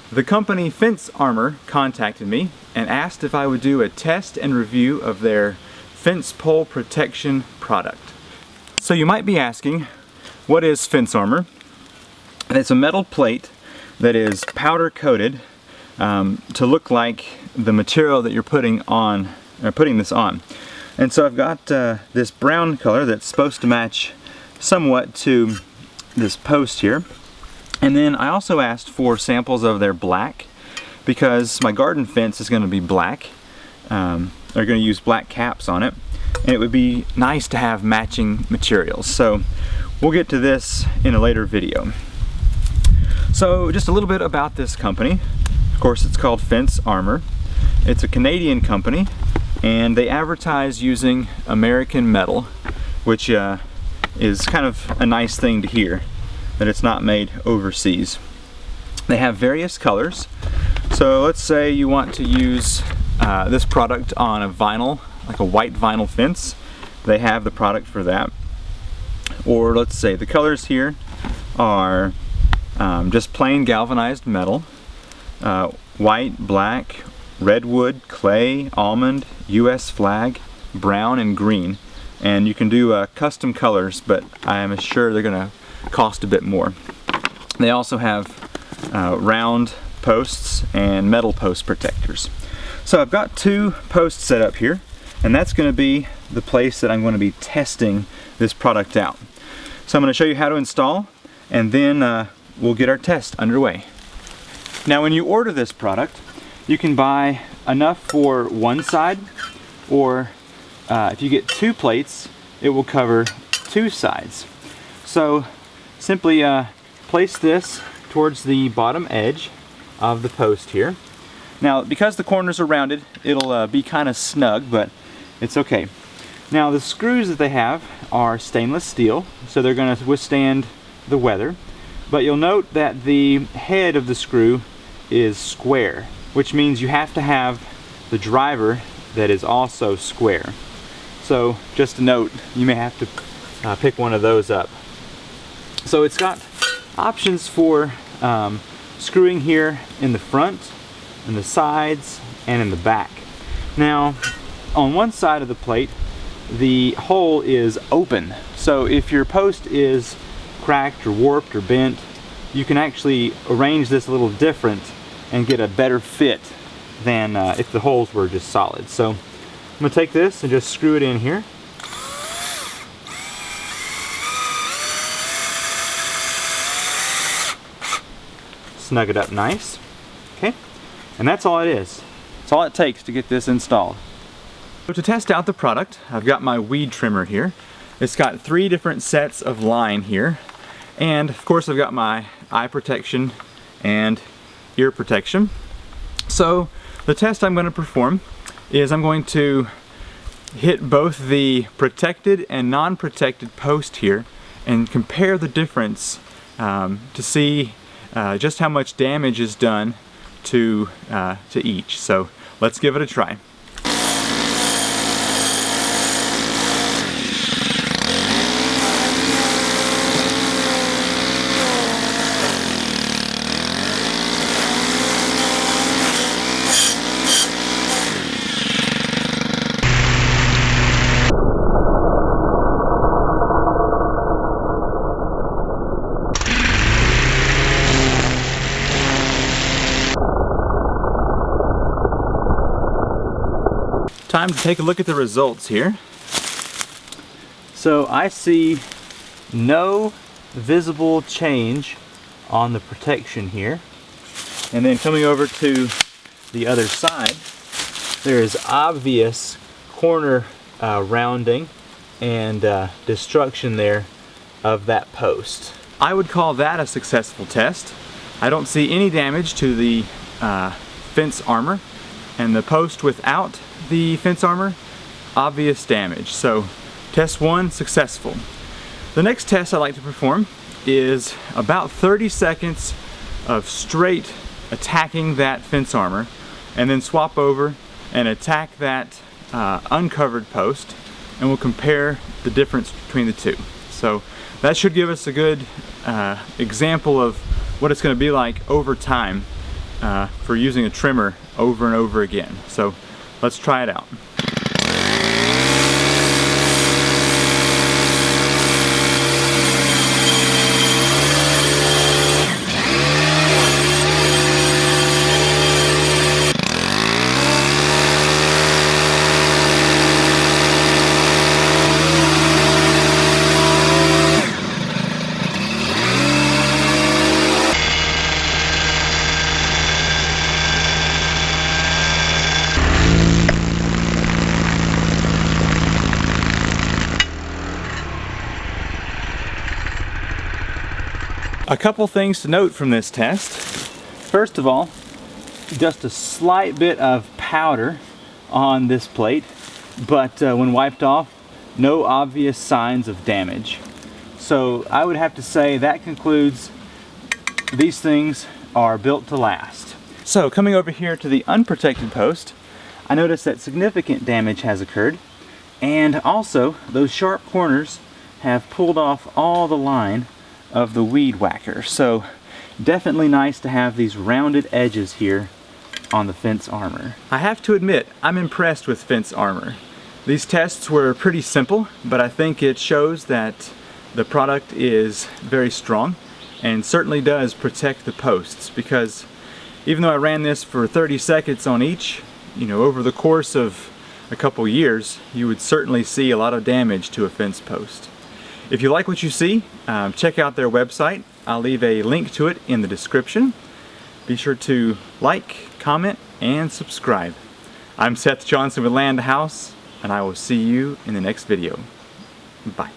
The company Fence Armor contacted me and asked if I would do a test and review of their fence pole protection product. So you might be asking, what is fence armor? And it's a metal plate that is powder coated to look like the material that you're putting this on. And so I've got this brown color that's supposed to match somewhat to this post here. And then I also asked for samples of their black, because my garden fence is going to be black. They're going to use black caps on it, and it would be nice to have matching materials. So we'll get to this in a later video. So just a little bit about this company. Of course, it's called Fence Armor. It's a Canadian company, and they advertise using American metal, which is kind of a nice thing to hear, that it's not made overseas. They have various colors. So let's say you want to use this product on a vinyl, like a white vinyl fence. They have the product for that. Or let's say the colors here are just plain galvanized metal, white, black, redwood, clay, almond, US flag, brown, and green. And you can do custom colors, but I am sure they're going to cost a bit more. They also have round posts and metal post protectors. So I've got two posts set up here, and that's going to be the place that I'm going to be testing this product out. So I'm going to show you how to install, and then we'll get our test underway. Now when you order this product, you can buy enough for one side, or if you get two plates, it will cover two sides. So simply place this towards the bottom edge of the post here. Now because the corners are rounded, it'll be kind of snug, but it's okay. Now the screws that they have are stainless steel, so they're going to withstand the weather. But you'll note that the head of the screw is square, which means you have to have the driver that is also square. So just a note, you may have to pick one of those up. So it's got options for screwing here in the front, in the sides, and in the back. Now on one side of the plate, the hole is open, so if your post is cracked or warped or bent, you can actually arrange this a little different and get a better fit than if the holes were just solid. So I'm going to take this and just screw it in here. Snug it up nice. Okay, and that's all it is. That's all it takes to get this installed. So to test out the product, I've got my weed trimmer here. It's got 3 different sets of line here, and of course I've got my eye protection and ear protection. So the test I'm going to perform is I'm going to hit both the protected and non-protected post here and compare the difference to see just how much damage is done to each. So let's give it a try. Time to take a look at the results here. So I see no visible change on the protection here. And then coming over to the other side, there is obvious corner rounding and destruction there of that post. I would call that a successful test. I don't see any damage to the fence armor, and the post without the fence armor, obvious damage. So test 1 successful. The next test I like to perform is about 30 seconds of straight attacking that fence armor, and then swap over and attack that uncovered post, and we'll compare the difference between the two. So that should give us a good example of what it's going to be like over time for using a trimmer over and over again. So let's try it out. A couple things to note from this test. First of all, just a slight bit of powder on this plate, but when wiped off, no obvious signs of damage. So I would have to say that concludes these things are built to last. So coming over here to the unprotected post, I noticed that significant damage has occurred, and also those sharp corners have pulled off all the line of the weed whacker. So definitely nice to have these rounded edges here on the fence armor. I have to admit, I'm impressed with fence armor. These tests were pretty simple, but I think it shows that the product is very strong and certainly does protect the posts, because even though I ran this for 30 seconds on each, over the course of a couple years, you would certainly see a lot of damage to a fence post. If you like what you see, check out their website. I'll leave a link to it in the description. Be sure to like, comment, and subscribe. I'm Seth Johnson with Land House, and I will see you in the next video. Bye.